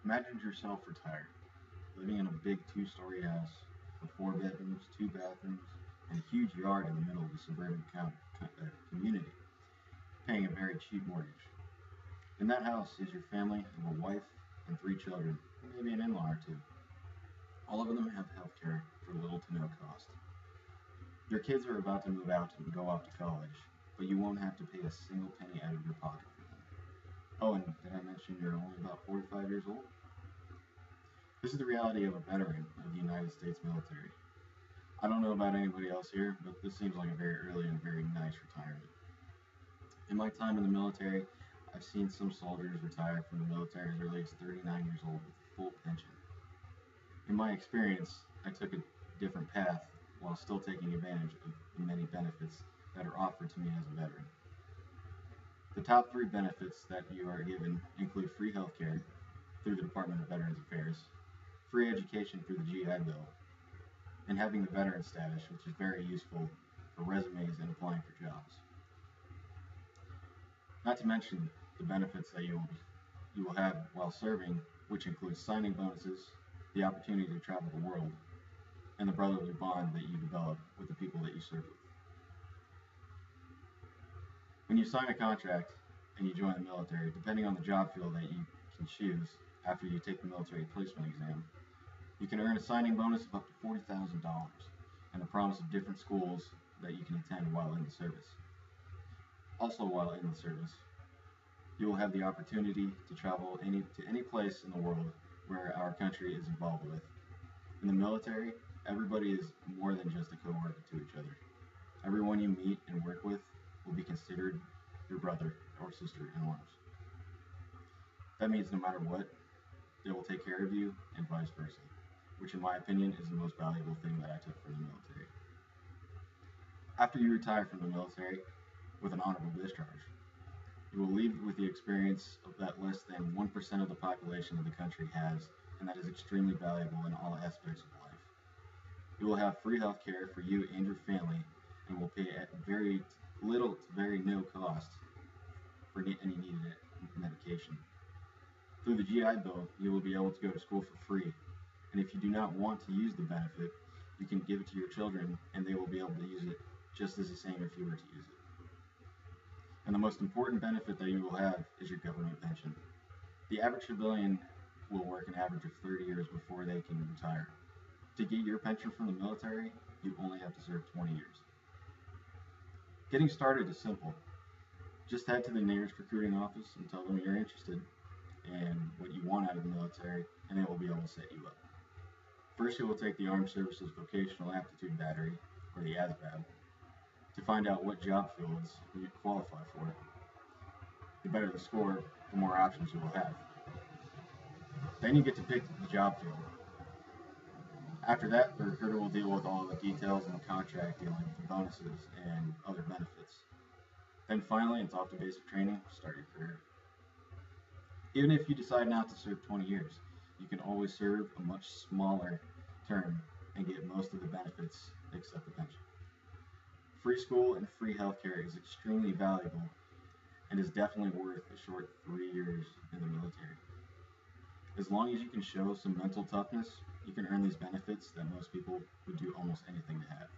Imagine yourself retired, living in a big two-story house with four bedrooms, two bathrooms, and a huge yard in the middle of a suburban community, paying a very cheap mortgage. In that house is your family of a wife and three children, and maybe an in-law or two. All of them have health care for little to no cost. Your kids are about to move out and go off to college, but you won't have to pay a single penny out of your pocket for them. Oh, and did I mention you're only about 45 years old? This is the reality of a veteran of the United States military. I don't know about anybody else here, but this seems like a very early and very nice retirement. In my time in the military, I've seen some soldiers retire from the military as early as 39 years old with a full pension. In my experience, I took a different path while still taking advantage of the many benefits that are offered to me as a veteran. The top three benefits that you are given include free healthcare through the Department of Veterans Affairs, free education through the GI Bill, and having the veteran status, which is very useful for resumes and applying for jobs. Not to mention the benefits that you will have while serving, which includes signing bonuses, the opportunity to travel the world, and the brotherly bond that you develop with the people that you serve with. When you sign a contract and you join the military, depending on the job field that you can choose after you take the military placement exam, you can earn a signing bonus of up to $40,000 and the promise of different schools that you can attend while in the service. Also, while in the service, you will have the opportunity to travel to any place in the world where our country is involved with. In the military, everybody is more than just a coworker to each other. Everyone you meet and work with will be considered your brother or sister in arms. That means no matter what, they will take care of you and vice versa, which in my opinion is the most valuable thing that I took from the military. After you retire from the military with an honorable discharge, you will leave with the experience of that less than 1% of the population of the country has, and that is extremely valuable in all aspects of life. You will have free health care for you and your family, and will pay at very little to very no cost for any needed medication. Through the GI Bill, you will be able to go to school for free, and if you do not want to use the benefit, you can give it to your children, and they will be able to use it just as the same if you were to use it. And the most important benefit that you will have is your government pension. The average civilian will work an average of 30 years before they can retire. To get your pension from the military, you only have to serve 20 years. Getting started is simple. Just head to the nearest recruiting office and tell them you're interested and what you want out of the military, and they will be able to set you up. First, you will take the Armed Services Vocational Aptitude Battery, or the ASVAB, to find out what job fields you qualify for. The better the score, the more options you will have. Then you get to pick the job field. After that, the recruiter will deal with all the details and the contract dealing with the bonuses and other benefits. Then finally, it's off to basic training, start your career. Even if you decide not to serve 20 years, you can always serve a much smaller term and get most of the benefits except the pension. Free school and free healthcare is extremely valuable and is definitely worth a short 3 years in the military. As long as you can show some mental toughness, you can earn these benefits that most people would do almost anything to have.